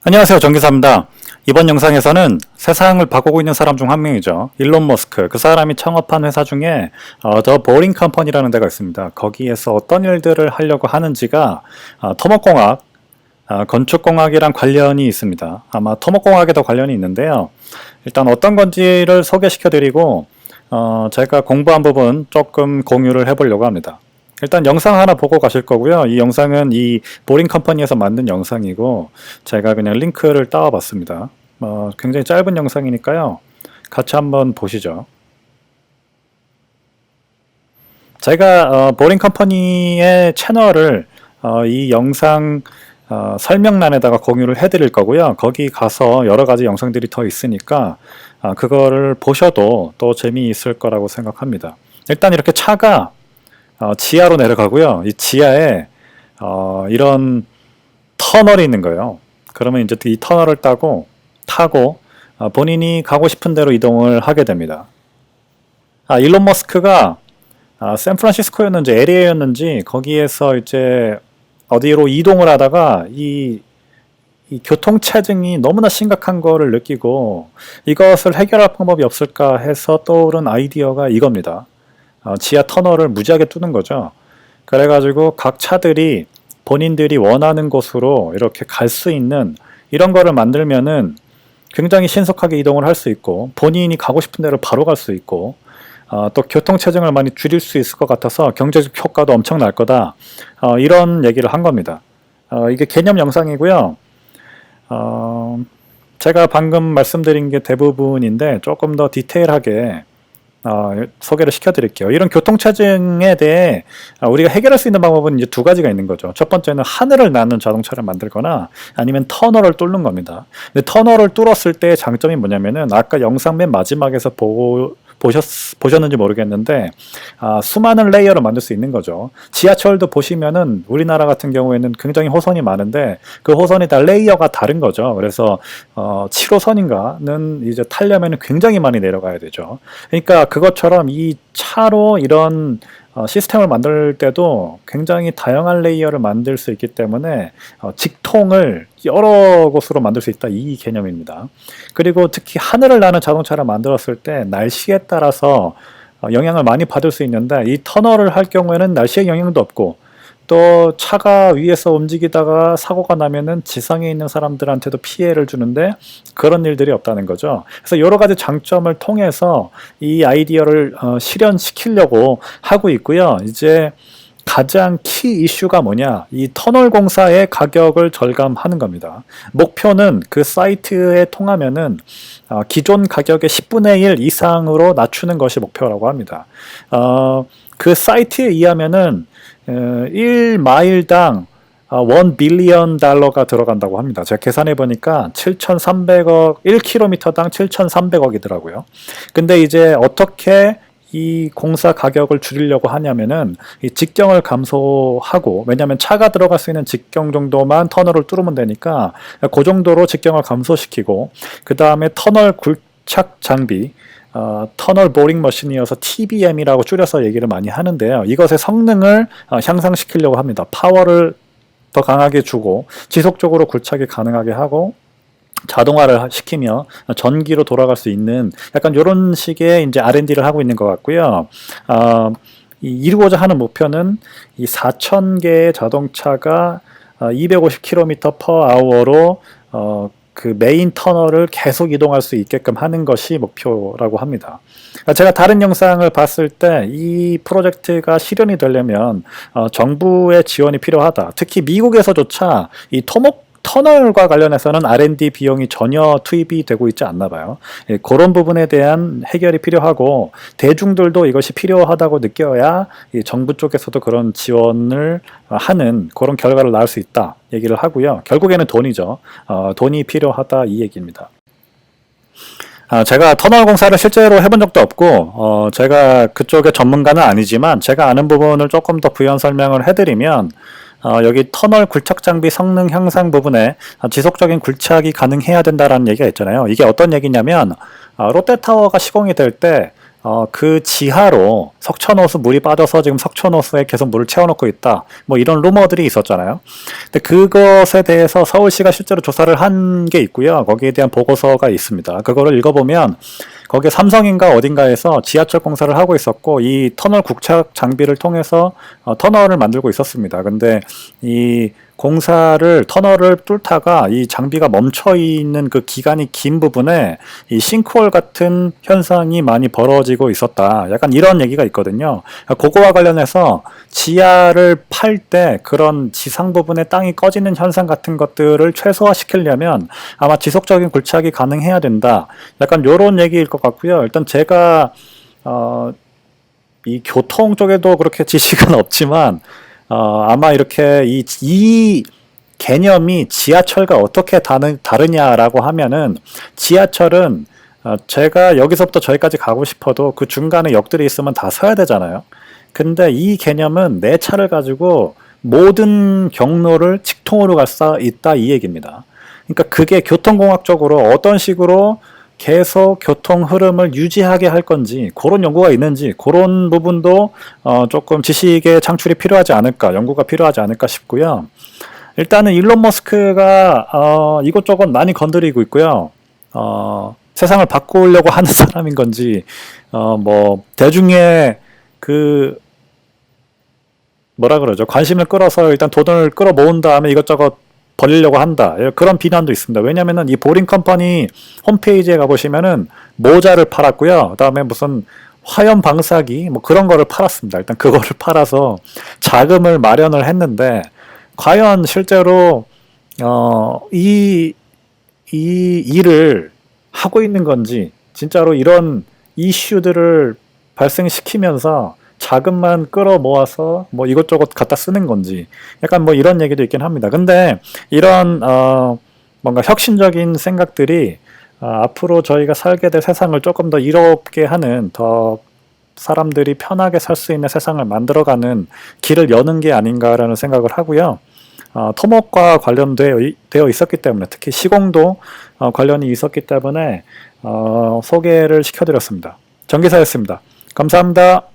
안녕하세요. 정기사입니다. 이번 영상에서는 세상을 바꾸고 있는 사람 중 한 명이죠. 일론 머스크. 그 사람이 창업한 회사 중에 더 보링 컴퍼니라는 데가 있습니다. 거기에서 어떤 일들을 하려고 하는지가 토목공학, 건축공학이랑 관련이 있습니다. 아마 토목공학에도 관련이 있는데요. 일단 어떤 건지를 소개시켜 드리고 제가 공부한 부분 조금 공유를 해보려고 합니다. 일단 영상 하나 보고 가실 거고요. 이 영상은 이 보링 컴퍼니에서 만든 영상이고 제가 그냥 링크를 따와 봤습니다. 굉장히 짧은 영상이니까요. 같이 한번 보시죠. 제가 보링 컴퍼니의 채널을 이 영상 설명란에다가 공유를 해드릴 거고요. 거기 가서 여러 가지 영상들이 더 있으니까 그거를 보셔도 또 재미있을 거라고 생각합니다. 일단 이렇게 차가 지하로 내려가고요. 이 지하에 이런 터널이 있는 거예요. 그러면 이제 이 터널을 타고 본인이 가고 싶은 데로 이동을 하게 됩니다. 일론 머스크가 샌프란시스코였는지 LA였는지 거기에서 이제 어디로 이동을 하다가 이 교통체증이 너무나 심각한 거를 느끼고 이것을 해결할 방법이 없을까 해서 떠오른 아이디어가 이겁니다. 지하 터널을 무지하게 뚫는 거죠. 그래가지고 각 차들이 본인들이 원하는 곳으로 이렇게 갈 수 있는 이런 거를 만들면은 굉장히 신속하게 이동을 할 수 있고 본인이 가고 싶은 데로 바로 갈 수 있고 또 교통체증을 많이 줄일 수 있을 것 같아서 경제적 효과도 엄청날 거다. 이런 얘기를 한 겁니다. 이게 개념 영상이고요. 제가 방금 말씀드린 게 대부분인데 조금 더 디테일하게 소개를 시켜드릴게요. 이런 교통체증에 대해 우리가 해결할 수 있는 방법은 이제 두 가지가 있는 거죠. 첫 번째는 하늘을 나는 자동차를 만들거나 아니면 터널을 뚫는 겁니다. 근데 터널을 뚫었을 때의 장점이 뭐냐면은 아까 영상 맨 마지막에서 보셨는지 모르겠는데 수많은 레이어를 만들 수 있는 거죠. 지하철도 보시면은 우리나라 같은 경우에는 굉장히 호선이 많은데 그 호선이 다 레이어가 다른 거죠. 그래서 7호선인가는 이제 타려면은 굉장히 많이 내려가야 되죠. 그러니까 그것처럼 이 차로 이런 시스템을 만들 때도 굉장히 다양한 레이어를 만들 수 있기 때문에 직통을 여러 곳으로 만들 수 있다, 이 개념입니다. 그리고 특히 하늘을 나는 자동차를 만들었을 때 날씨에 따라서 영향을 많이 받을 수 있는데 이 터널을 할 경우에는 날씨의 영향도 없고 또 차가 위에서 움직이다가 사고가 나면은 지상에 있는 사람들한테도 피해를 주는데 그런 일들이 없다는 거죠. 그래서 여러 가지 장점을 통해서 이 아이디어를 실현시키려고 하고 있고요. 이제 가장 키 이슈가 뭐냐? 이 터널 공사의 가격을 절감하는 겁니다. 목표는 그 사이트에 통하면은 기존 가격의 10분의 1 이상으로 낮추는 것이 목표라고 합니다. 그 사이트에 의하면은 1마일당 1 빌리언 달러가 들어간다고 합니다. 제가 계산해 보니까 7,300억, 1km당 7,300억이더라고요. 근데 이제 어떻게 이 공사 가격을 줄이려고 하냐면은 이 직경을 감소하고, 왜냐하면 차가 들어갈 수 있는 직경 정도만 터널을 뚫으면 되니까 그 정도로 직경을 감소시키고, 그 다음에 터널 굴착 장비, 터널 보링 머신이어서 TBM이라고 줄여서 얘기를 많이 하는데요. 이것의 성능을 향상시키려고 합니다. 파워를 더 강하게 주고 지속적으로 굴착이 가능하게 하고 자동화를 시키며 전기로 돌아갈 수 있는 약간 이런 식의 이제 R&D를 하고 있는 것 같고요. 이루고자 하는 목표는 이 4,000개의 자동차가 250km/h로 그 메인 터널을 계속 이동할 수 있게끔 하는 것이 목표라고 합니다. 제가 다른 영상을 봤을 때 이 프로젝트가 실현이 되려면 정부의 지원이 필요하다. 특히 미국에서조차 이 터널과 관련해서는 R&D 비용이 전혀 투입이 되고 있지 않나 봐요. 그런 부분에 대한 해결이 필요하고 대중들도 이것이 필요하다고 느껴야 정부 쪽에서도 그런 지원을 하는 그런 결과를 낳을 수 있다 얘기를 하고요. 결국에는 돈이죠. 돈이 필요하다, 이 얘기입니다. 제가 터널 공사를 실제로 해본 적도 없고 제가 그쪽의 전문가는 아니지만 제가 아는 부분을 조금 더 부연 설명을 해드리면 여기 터널 굴착 장비 성능 향상 부분에 지속적인 굴착이 가능해야 된다라는 얘기가 있잖아요. 이게 어떤 얘기냐면 롯데타워가 시공이 될 때 그 지하로 석촌호수 물이 빠져서 지금 석촌호수에 계속 물을 채워놓고 있다. 뭐 이런 루머들이 있었잖아요. 근데 그것에 대해서 서울시가 실제로 조사를 한 게 있고요. 거기에 대한 보고서가 있습니다. 그거를 읽어보면 거기에 삼성인가 어딘가에서 지하철 공사를 하고 있었고 이 터널 국착 장비를 통해서 터널을 만들고 있었습니다. 근데 이 터널을 뚫다가 이 장비가 멈춰 있는 그 기간이 긴 부분에 이 싱크홀 같은 현상이 많이 벌어지고 있었다. 약간 이런 얘기가 있거든요. 그거와 관련해서 지하를 팔 때 그런 지상 부분에 땅이 꺼지는 현상 같은 것들을 최소화시키려면 아마 지속적인 굴착이 가능해야 된다. 약간 요런 얘기일 것 같고요. 일단 제가 이 교통 쪽에도 그렇게 지식은 없지만 아마 이렇게 이 개념이 지하철과 어떻게 다르냐라고 하면은 지하철은 제가 여기서부터 저기까지 가고 싶어도 그 중간에 역들이 있으면 다 서야 되잖아요. 근데 이 개념은 내 차를 가지고 모든 경로를 직통으로 갈 수 있다 이 얘기입니다. 그러니까 그게 교통공학적으로 어떤 식으로 계속 교통 흐름을 유지하게 할 건지 그런 연구가 있는지 그런 부분도 조금 지식의 창출이 필요하지 않을까 연구가 필요하지 않을까 싶고요. 일단은 일론 머스크가 이것저것 많이 건드리고 있고요. 세상을 바꾸려고 하는 사람인 건지 뭐 대중의 그 뭐라 그러죠 관심을 끌어서 일단 돈을 끌어 모은 다음에 이것저것 벌리려고 한다. 그런 비난도 있습니다. 왜냐면은 이 보링 컴퍼니 홈페이지에 가보시면은 모자를 팔았고요. 그 다음에 무슨 화염 방사기 뭐 그런 거를 팔았습니다. 일단 그거를 팔아서 자금을 마련을 했는데 과연 실제로 이 일을 하고 있는 건지 진짜로 이런 이슈들을 발생시키면서 자금만 끌어 모아서 뭐 이것저것 갖다 쓰는 건지 약간 뭐 이런 얘기도 있긴 합니다. 근데 이런 뭔가 혁신적인 생각들이 앞으로 저희가 살게 될 세상을 조금 더 이롭게 하는 더 사람들이 편하게 살 수 있는 세상을 만들어가는 길을 여는 게 아닌가라는 생각을 하고요. 토목과 관련되어 있었기 때문에 특히 시공도 관련이 있었기 때문에 소개를 시켜드렸습니다. 정기사였습니다. 감사합니다.